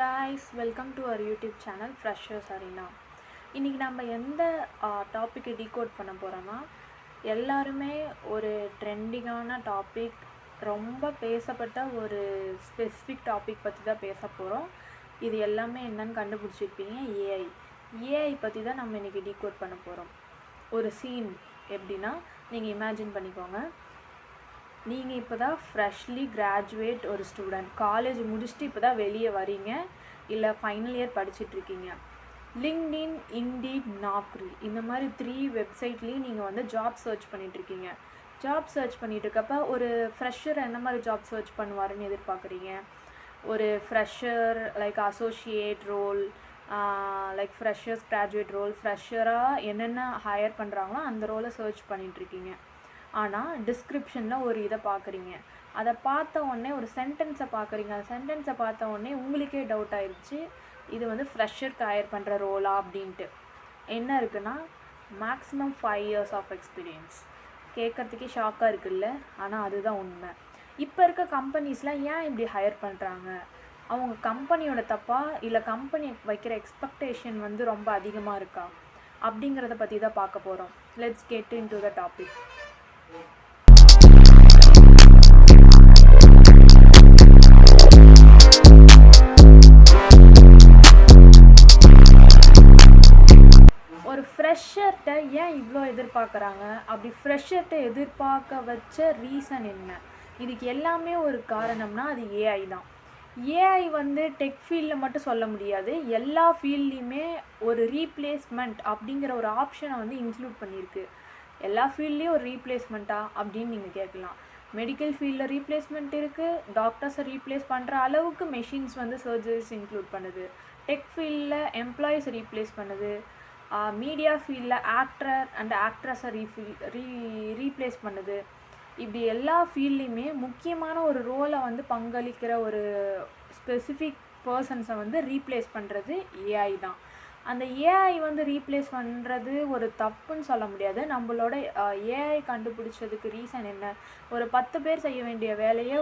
guys, welcome to our YouTube channel Freshers Arena. இன்றைக்கி நம்ம எந்த டாப்பிக்கை டீகோட் பண்ண போகிறோன்னா, எல்லாருமே ஒரு ட்ரெண்டிங்கான டாபிக், ரொம்ப பேசப்பட்ட ஒரு ஸ்பெசிஃபிக் டாபிக் பற்றி தான் பேச போகிறோம். இது எல்லாமே என்னன்னு கண்டுபிடிச்சிருப்பீங்க, ஏஐ பற்றி தான் நம்ம இன்றைக்கி டீகோட் பண்ண போகிறோம். ஒரு சீன் எப்படின்னா, நீங்கள் இமேஜின் பண்ணிக்கோங்க, நீங்கள் இப்போ தான் ஃப்ரெஷ்லி கிராஜுவேட் ஒரு ஸ்டூடெண்ட், காலேஜ் முடிச்சுட்டு இப்போ தான் வெளியே வரீங்க, இல்லை ஃபைனல் இயர் படிச்சுட்ருக்கீங்க. லிங்க்டின், இண்டீட், நாக்ரி இந்த மாதிரி 3 வெப்சைட்லேயும் நீங்கள் ஜாப் சர்ச் பண்ணிகிட்ருக்கீங்க. ஜாப் சர்ச் பண்ணிகிட்டு இருக்கப்போ ஒரு ஃப்ரெஷர் எந்த மாதிரி ஜாப் சர்ச் பண்ணுவாருன்னு எதிர்பார்க்குறீங்க? ஒரு fresher like associate role, like freshers graduate role, ஃப்ரெஷராக என்னென்ன ஹையர் பண்ணுறாங்களோ அந்த ரோலை சர்ச் பண்ணிகிட்ருக்கீங்க. ஆனால் டிஸ்கிரிப்ஷனில் ஒரு இதை பார்க்குறீங்க, அதை பார்த்த உடனே ஒரு சென்டென்ஸை பார்க்குறீங்க. அந்த சென்டென்ஸை பார்த்த உடனே உங்களுக்கே டவுட் ஆயிடுச்சு, இது ஃப்ரெஷருக்கு ஹையர் பண்ணுற ரோலா அப்படின்ட்டு. என்ன இருக்குன்னா, மேக்ஸிமம் 5 years ஆஃப் எக்ஸ்பீரியன்ஸ். கேட்குறதுக்கே ஷாக்காக இருக்குல்ல, ஆனால் அதுதான் உண்மை. இப்போ இருக்க கம்பெனிஸ்லாம் ஏன் இப்படி ஹையர் பண்ணுறாங்க? அவங்க கம்பெனியோட தப்பா, இல்லை கம்பெனி வைக்கிற எக்ஸ்பெக்டேஷன் ரொம்ப அதிகமாக இருக்கா அப்படிங்கிறத பற்றி தான் பார்க்க போகிறோம். Let's get in to the topic. ஒரு ஃப்ரெஷர்கிட்ட ஏன் இவ்வளோ எதிர்பார்க்குறாங்க? அப்படி ஃப்ரெஷர்கிட்ட எதிர்பார்க்க வச்ச ரீசன் என்ன? இதுக்கு எல்லாமே ஒரு காரணம்னா அது ஏஐ தான். ஏஐ டெக் ஃபீல்டில் மட்டும் சொல்ல முடியாது, எல்லா ஃபீல்ட்லேயுமே ஒரு ரீப்ளேஸ்மெண்ட் அப்படிங்கிற ஒரு ஆப்ஷனை இன்க்ளூட் பண்ணியிருக்கு. எல்லா ஃபீல்ட்லேயும் ஒரு ரீப்ளேஸ்மெண்ட்டா அப்படின்னு நீங்கள் கேட்கலாம். மெடிக்கல் ஃபீல்டில் ரீப்ளேஸ்மெண்ட் இருக்குது, டாக்டர்ஸை ரீப்ளேஸ் பண்ணுற அளவுக்கு மெஷின்ஸ் சர்ஜரிஸ் இன்க்ளூட் பண்ணுது. டெக் ஃபீல்டில் எம்ப்ளாயீஸ் ரீப்ளேஸ் பண்ணுது. மீடியா ஃபீல்டில் ஆக்டர் அண்ட் ஆக்ட்ரஸை ரீப்ளேஸ் பண்ணுது. இப்படி எல்லா ஃபீல்ட்லேயுமே முக்கியமான ஒரு ரோலை பங்களிக்கிற ஒரு ஸ்பெசிஃபிக் பர்சன்ஸை ரீப்ளேஸ் பண்ணுறது ஏஐ தான். அந்த ஏஐ ரீப்ளேஸ் பண்ணுறது ஒரு தப்புன்னு சொல்ல முடியாது. நம்மளோட ஏஐ கண்டுபிடிச்சதுக்கு ரீசன் என்ன? ஒரு 10 பேர் செய்ய வேண்டிய வேலையை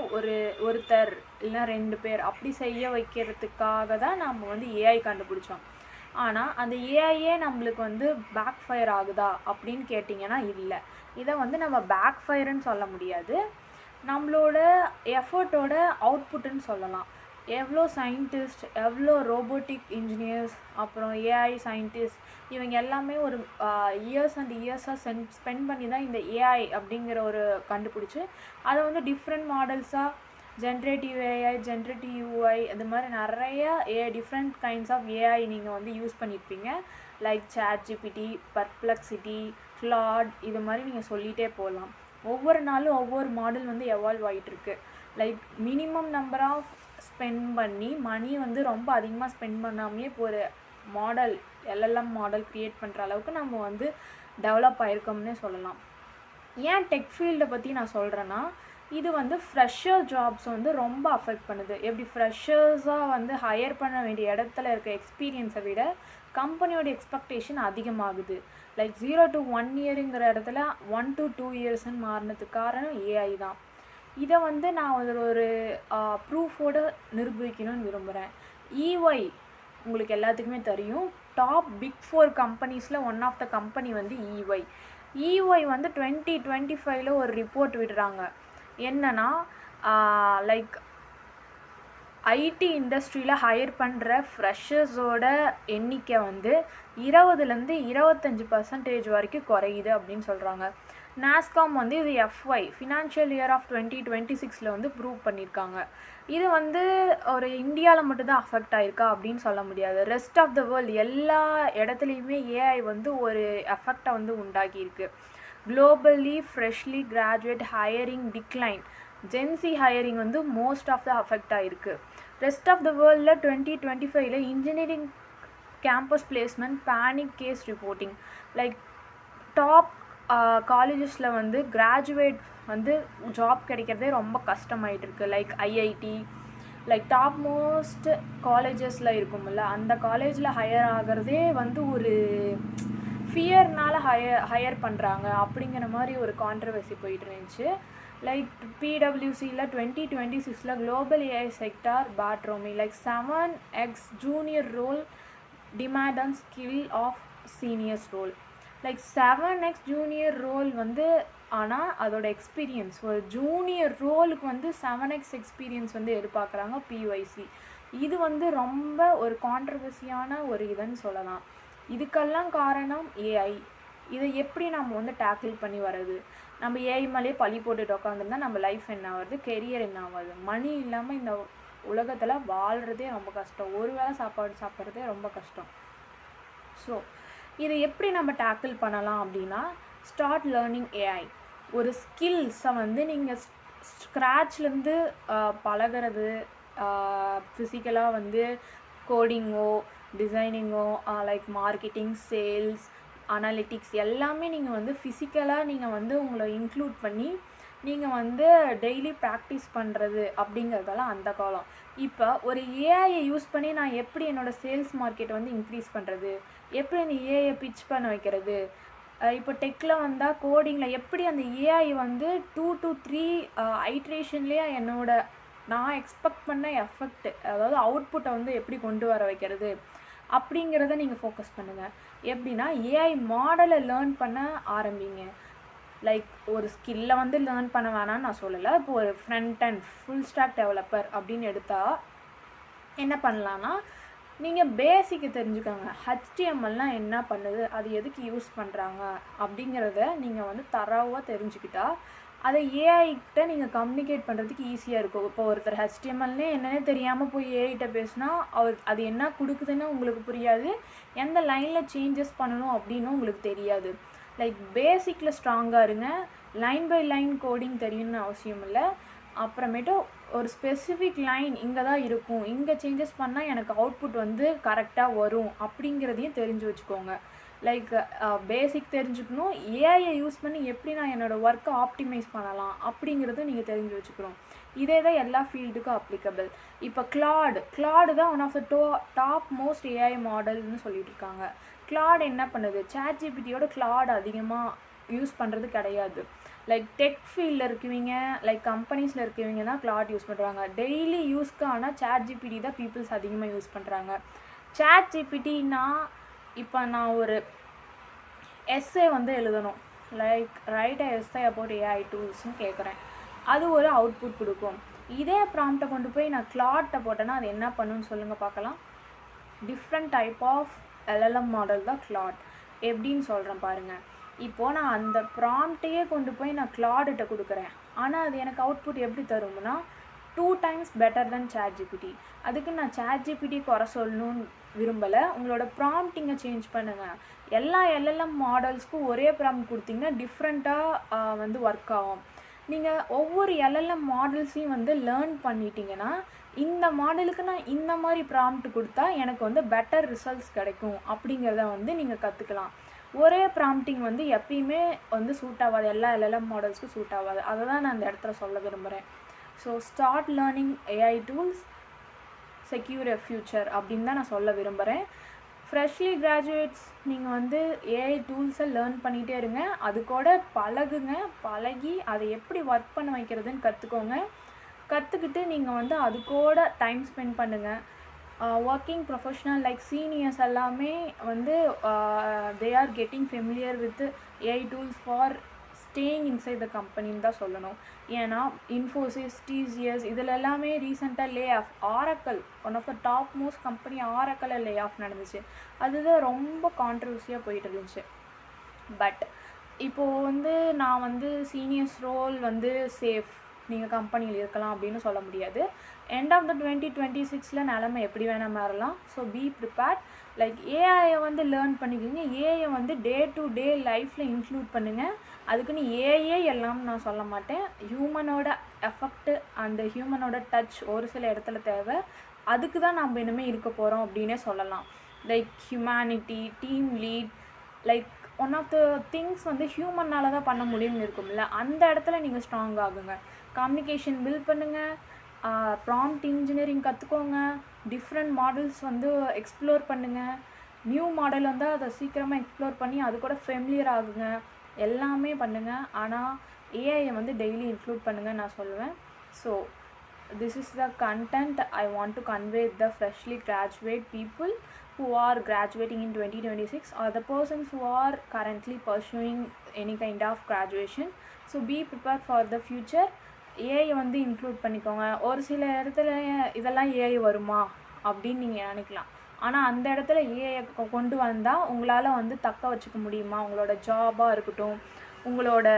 ஒருத்தர் இல்லைன்னா 2 பேர் அப்படி செய்ய வைக்கிறதுக்காக தான் நம்ம ஏஐ கண்டுபிடிச்சோம். ஆனால் அந்த ஏஐயே நம்மளுக்கு பேக் ஃபயர் ஆகுதா அப்படின்னு கேட்டிங்கன்னா இல்லை. இதை நம்ம பேக் ஃபயருன்னு சொல்ல முடியாது, நம்மளோட எஃபர்ட்டோட அவுட்புட்டுன்னு சொல்லலாம். எவ்வளோ சயின்டிஸ்ட், எவ்வளோ ரோபோட்டிக் இன்ஜினியர்ஸ், அப்புறம் ஏஐ சயின்டிஸ்ட், இவங்க எல்லாமே ஒரு இயர்ஸ் அண்ட் இயர்ஸாக ஸ்பெண்ட் பண்ணி தான் இந்த ஏஐ அப்படிங்கிற ஒரு கண்டுபிடிச்சி அதை டிஃப்ரெண்ட் மாடல்ஸாக ஜென்ரேட்டிவ் ஏஐ, ஜென்ரேட்டிவ் யூஐ, அது மாதிரி நிறைய டிஃப்ரெண்ட் கைண்ட்ஸ் ஆஃப் ஏஐ நீங்கள் யூஸ் பண்ணியிருப்பீங்க. லைக் சாட்ஜிபிடி, பர்ப்ளெக்சிட்டி, கிளாட், இது மாதிரி நீங்கள் சொல்லிகிட்டே போகலாம். ஒவ்வொரு நாளும் ஒவ்வொரு மாடல் எவால்வ் ஆகிட்டுருக்கு. Like minimum number of spend பண்ணி மணி ரொம்ப அதிகமாக ஸ்பெண்ட் பண்ணாமையே இப்போ ஒரு மாடல், எல்எல்எம் மாடல் க்ரியேட் பண்ணுற அளவுக்கு நம்ம டெவலப் ஆகிருக்கோம்னே சொல்லலாம். ஏன் டெக் ஃபீல்டை பற்றி நான் சொல்கிறேன்னா, இது ஃப்ரெஷர் ஜாப்ஸ் ரொம்ப அஃபெக்ட் பண்ணுது. எப்படி ஃப்ரெஷர்ஸாக ஹையர் பண்ண வேண்டிய இடத்துல இருக்க எக்ஸ்பீரியன்ஸை விட கம்பெனியோட எக்ஸ்பெக்டேஷன் அதிகமாகுது. லைக் 0 to 1 yearங்கிற இடத்துல 1 to 2 yearsன்னு மாறினதுக்கு காரணம் ஏஐ தான். இதை நான் ஒரு ப்ரூஃபோடு நிரூபிக்கணும்னு விரும்புகிறேன். EY உங்களுக்கு எல்லாத்துக்குமே தெரியும், டாப் பிக் 4 கம்பெனிஸில் one of the company EY. EY 2025 ஒரு ரிப்போர்ட் விடுறாங்க. என்னன்னா, லைக் ஐடி இண்டஸ்ட்ரியில் ஹையர் பண்ணுற ஃப்ரெஷர்ஸோட எண்ணிக்கை 20லேருந்து 25% வரைக்கும் குறையுது அப்படின்னு சொல்கிறாங்க. நாஸ்காம் இது FY financial year of 2026 prove பண்ணியிருக்காங்க. இது ஒரு இந்தியாவில் மட்டும்தான் அஃபெக்ட் ஆகிருக்கா அப்படின்னு சொல்ல முடியாது. ரெஸ்ட் ஆஃப் த வேர்ல்டு எல்லா இடத்துலையுமே ஏஐ ஒரு எஃபெக்டை உண்டாக்கியிருக்கு. Globally freshly graduate hiring decline, Gen Z hiring most of the affect ஆகிருக்கு. ரெஸ்ட் ஆஃப் த வேர்ல்டில் 2025 engineering campus placement panic case reporting. Like top காலேஜஸில் கிராஜுவேட் ஜாப் கிடைக்கிறதே ரொம்ப கஷ்டமாயிட்டு இருக்கு. Like IIT, like top most காலேஜஸில் இருக்கும்ல, அந்த காலேஜில் ஹையர் ஆகிறதே ஒரு ஃபியர்னால் ஹையர் பண்ணுறாங்க அப்படிங்கிற மாதிரி ஒரு கான்ட்ரவர்சி போயிட்டு இருந்துச்சு. லைக் பிடபிள்யூசியில் 2026 குளோபல் ஏஐ செக்டார் பாட்ரோமி like 7x junior role demand and skill of seniors role like 7x junior role வந்து ஆனால் அதோட எக்ஸ்பீரியன்ஸ் ஒரு ஜூனியர் ரோலுக்கு வந்து 7x எக்ஸ்பீரியன்ஸ் வந்து எதிர்பார்க்குறாங்க பிஒய்சி. இது வந்து ரொம்ப ஒரு கான்ட்ரவர்சியான ஒரு இதுன்னு சொல்லலாம். இதுக்கெல்லாம் காரணம் ஏஐ. இதை எப்படி நம்ம வந்து டேக்கிள் பண்ணி வர்றது? நம்ம ஏஐ மேலேயே பழி போட்டுட்டு உட்காந்துருந்தா நம்ம லைஃப் என்ன ஆகுது, கெரியர் என்ன ஆகுது? மணி இல்லாமல் இந்த உலகத்தில் வாழ்கிறதே ரொம்ப கஷ்டம், ஒரு வேளை சாப்பாடு சாப்பிட்றதே ரொம்ப கஷ்டம். ஸோ இதை எப்படி நம்ம டேக்கிள் பண்ணலாம் அப்படின்னா, ஸ்டார்ட் லேர்னிங் ஏஐ. ஒரு ஸ்கில்ஸை வந்து நீங்கள் ஸ்க்ராட்ச்லேருந்து பழகிறது, ஃபிசிக்கலாக வந்து கோடிங்கோ டிசைனிங்கோ லைக் மார்க்கெட்டிங், சேல்ஸ், அனாலிட்டிக்ஸ் எல்லாமே நீங்கள் வந்து ஃபிசிக்கலாக நீங்கள் வந்து உங்களை இன்க்ளூட் பண்ணி நீங்கள் வந்து டெய்லி ப்ராக்டிஸ் பண்ணுறது அப்படிங்கிறதெல்லாம் அந்த காலம். இப்போ ஒரு ஏஐயை யூஸ் பண்ணி நான் எப்படி என்னோடய சேல்ஸ் மார்க்கெட்டை வந்து இன்க்ரீஸ் பண்ணுறது, எப்படி அந்த ஏஐயை பிட்ச் பண்ண வைக்கிறது, இப்போ டெக்கில் வந்தால் கோடிங்கில் எப்படி அந்த ஏஐ வந்து 2 to 3 ஐட்ரேஷன்லேயே நான் எக்ஸ்பெக்ட் பண்ண எஃபெக்ட், அதாவது அவுட்புட்டை வந்து எப்படி கொண்டு வர வைக்கிறது அப்படிங்கிறத நீங்கள் ஃபோக்கஸ் பண்ணுங்கள். எப்படின்னா ஏஐ மாடலை லேர்ன் பண்ண ஆரம்பிங்க. லைக் ஒரு ஸ்கில்லை வந்து லேர்ன் பண்ண வேணான்னு நான் சொல்லலை. இப்போ ஒரு front and full stock developer அப்படின்னு எடுத்தால் என்ன பண்ணலான்னா, நீங்கள் பேசிக்கு தெரிஞ்சுக்கோங்க. ஹெச்டிஎம்எல்லாம் என்ன பண்ணுது, அது எதுக்கு யூஸ் பண்ணுறாங்க அப்படிங்கிறத நீங்கள் வந்து தரவாக தெரிஞ்சுக்கிட்டா அதை ஏஐக்கிட்ட நீங்கள் கம்யூனிகேட் பண்ணுறதுக்கு ஈஸியாக இருக்கும். இப்போ ஒருத்தர் ஹெச்டிஎம்எல்னே என்னன்னே தெரியாமல் போய் ஏஐகிட்ட பேசினா அது என்ன கொடுக்குதுன்னு உங்களுக்கு புரியாது, எந்த லைனில் சேஞ்சஸ் பண்ணணும் அப்படின்னு உங்களுக்கு தெரியாது. லைக் பேசிக்கில் ஸ்ட்ராங்காக இருங்க. லைன் பை லைன் கோடிங் தெரியும்னு அவசியம் இல்லை. அப்புறமேட்டு ஒரு ஸ்பெசிஃபிக் லைன் இங்கே தான் இருக்கும், இங்கே சேஞ்சஸ் பண்ணால் எனக்கு அவுட்புட் வந்து கரெக்டாக வரும் அப்படிங்கிறதையும் தெரிஞ்சு வச்சுக்கோங்க. லைக் பேசிக் தெரிஞ்சுக்கணும். ஏஐயை யூஸ் பண்ணி எப்படி நான் என்னோடய ஒர்க்கை ஆப்டிமைஸ் பண்ணலாம் அப்படிங்கிறதும் நீங்கள் தெரிஞ்சு வச்சுக்கணும். இதே தான் எல்லா ஃபீல்டுக்கும் அப்ளிகபிள். இப்போ கிளாடு தான் one of the top most AI மாடல்னு சொல்லிட்டு இருக்காங்க. கிளாட் என்ன பண்ணுது, சாட்ஜிபிட்டியோட கிளாட் அதிகமாக யூஸ் பண்ணுறது கிடையாது. லைக் டெக் ஃபீல்டில் இருக்குவீங்க, லைக் கம்பெனிஸில் இருக்கவங்க தான் கிளாட் யூஸ் பண்ணுறாங்க. டெய்லி யூஸ்க்கு ஆனால் சாட்ஜிபிட்டி தான் பீப்புள்ஸ் அதிகமாக யூஸ் பண்ணுறாங்க. சாட்ஜிபிட்டின்னா இப்போ நான் ஒரு எஸ்ஸே வந்து எழுதணும், like write essay about AI டூல்ஸ்னு கேட்குறேன், அது ஒரு அவுட்புட் கொடுக்கும். இதே ப்ராம்ப்டை கொண்டு போய் நான் கிளாட்டை போட்டேன்னா அது என்ன பண்ணுன்னு சொல்லுங்கள் பார்க்கலாம். Different type of LLM model தான் கிளாட். எப்படின்னு சொல்கிறேன் பாருங்கள். இப்போது நான் அந்த ப்ராம்ப்டையே கொண்டு போய் நான் கிளாடுகிட்ட கொடுக்குறேன், ஆனால் அது எனக்கு அவுட்புட் எப்படி தரும்னா 2 times பெட்டர் தென் சாட்ஜிபிட்டி. அதுக்கு நான் சாட்ஜிபிட்டி குறை சொல்லணும்னு விரும்பலை. உங்களோட ப்ராம்ப்டிங்கை சேஞ்ச் பண்ணுங்கள். எல்லா எல்எல்எம் மாடல்ஸ்க்கும் ஒரே ப்ராம்ப்ட் கொடுத்தீங்கன்னா டிஃப்ரெண்ட்டாக வந்து ஒர்க் ஆகும். நீங்கள் ஒவ்வொரு எல்எல்எம் மாடல்ஸையும் வந்து லேர்ன் பண்ணிட்டீங்கன்னா இந்த மாடலுக்கு நான் இந்த மாதிரி ப்ராம்ப்ட் கொடுத்தா எனக்கு வந்து பெட்டர் ரிசல்ட்ஸ் கிடைக்கும் அப்படிங்கிறத வந்து நீங்கள் கற்றுக்கலாம். ஒரே ப்ராம்ப்டிங் வந்து எப்பயுமே வந்து சூட் ஆகாது, எல்லா எல்எல்எம் மாடல்ஸ்க்கும் சூட் ஆகாது. அதை தான் நான் இந்த இடத்துல சொல்ல விரும்புகிறேன். So start learning AI tools, secure a future அப்படின்னு தான் நான் சொல்ல விரும்புகிறேன். ஃப்ரெஷ்லி கிராஜுவேட்ஸ் நீங்கள் வந்து ஏஐ டூல்ஸை லேர்ன் பண்ணிகிட்டே இருங்க. அது கூட பழகி அதை எப்படி ஒர்க் பண்ண வைக்கிறதுன்னு கற்றுக்கோங்க. கற்றுக்கிட்டு நீங்கள் வந்து அது கூட டைம் ஸ்பெண்ட் பண்ணுங்கள். ஒர்க்கிங் ப்ரொஃபஷ்னல் லைக் சீனியர்ஸ் எல்லாமே வந்து they are getting familiar with AI tools for staying inside the கம்பெனின்னு தான் சொல்லணும். ஏன்னா இன்ஃபோசிஸ், டிசிஎஸ் இதில் எல்லாமே ரீசெண்டாக lay off. Oracle one of the top most company ஆரக்கலில் லே ஆஃப் நடந்துச்சு. அதுதான் ரொம்ப கான்ட்ரவர்சியாக போயிட்டு இருந்துச்சு. பட் இப்போது வந்து நான் வந்து சீனியர்ஸ் ரோல் வந்து சேஃப், நீங்கள் கம்பெனியில் இருக்கலாம் அப்படின்னு சொல்ல முடியாது. எண்ட் ஆஃப் த 2026 நிலமை எப்படி வேணால் மாறலாம். So be prepared. லைக் ஏஐயை வந்து லேர்ன் பண்ணிக்கோங்க. ஏஐயை வந்து டே டு டே லைஃப்பில் இன்க்ளூட் பண்ணுங்கள். அதுக்குன்னு ஏஐ எல்லாம் நான் சொல்ல மாட்டேன். ஹியூமனோட எஃபெக்ட் அண்டு ஹியூமனோட டச் ஒரு சில இடத்துல தேவை. அதுக்கு தான் நம்ம இனிமேல் இருக்க போகிறோம் அப்படின்னே சொல்லலாம். Like humanity, team lead, like one of the things வந்து ஹியூமனால் தான் பண்ண முடியும்னு இருக்கும்ல, அந்த இடத்துல நீங்கள் ஸ்ட்ராங் ஆகுங்க. கம்யூனிகேஷன் பில்ட் பண்ணுங்கள். ப்ராம்ப்ட் இன்ஜினியரிங் கற்றுக்கோங்க. டிஃப்ரெண்ட் மாடல்ஸ் வந்து எக்ஸ்ப்ளோர் பண்ணுங்கள். நியூ மாடல் வந்து அதை சீக்கிரமாக எக்ஸ்ப்ளோர் பண்ணி அது கூட ஃபெமிலியர் ஆகுங்க. எல்லாமே பண்ணுங்கள். ஆனால் ஏஐயை வந்து டெய்லி இன்க்ளூட் பண்ணுங்கன்னு நான் சொல்லுவேன். So this is the content I want to convey the freshly graduate people who are graduating in 2026 or the persons who are currently pursuing any kind of graduation. So be prepared for the future. AI வந்து include பண்ணிக்கோங்க. ஒரு சில இடத்துல இதெல்லாம் AI வருமா அப்படின்னு நீங்கள் நினைக்கலாம். ஆனால் அந்த இடத்துல ஏஐ கொண்டு வந்தால் உங்களால் வந்து தக்க வச்சுக்க முடியுமா? உங்களோட ஜாபாக இருக்கட்டும், உங்களோட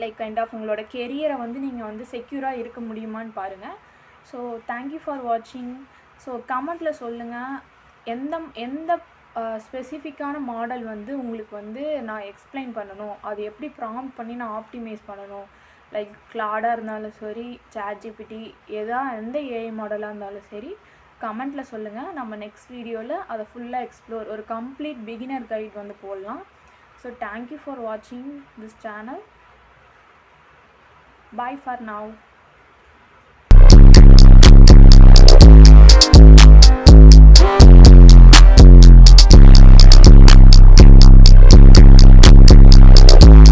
லைக் கைண்ட் ஆஃப் உங்களோட கெரியரை வந்து நீங்கள் வந்து செக்யூராக இருக்க முடியுமான்னு பாருங்கள். ஸோ தேங்க்யூ ஃபார் வாட்சிங். ஸோ கமெண்ட்டில் சொல்லுங்கள் எந்த எந்த ஸ்பெசிஃபிக்கான மாடல் வந்து உங்களுக்கு வந்து நான் எக்ஸ்பிளைன் பண்ணணும், அது எப்படி ப்ராம்ப்ட் பண்ணி நான் ஆப்டிமைஸ் பண்ணணும். லைக் கிளாடாக இருந்தாலும் சரி, சாட்ஜிபிடி, எந்த ஏஐ மாடலாக இருந்தாலும் சரி கமெண்ட்டில் சொல்லுங்கள். நம்ம நெக்ஸ்ட் வீடியோவில் அதை ஃபுல்லாக எக்ஸ்ப்ளோர் ஒரு கம்ப்ளீட் பிகினர் கைட் வந்து போடலாம். ஸோ தேங்க்யூ ஃபார் வாட்சிங் this channel. Bye for now.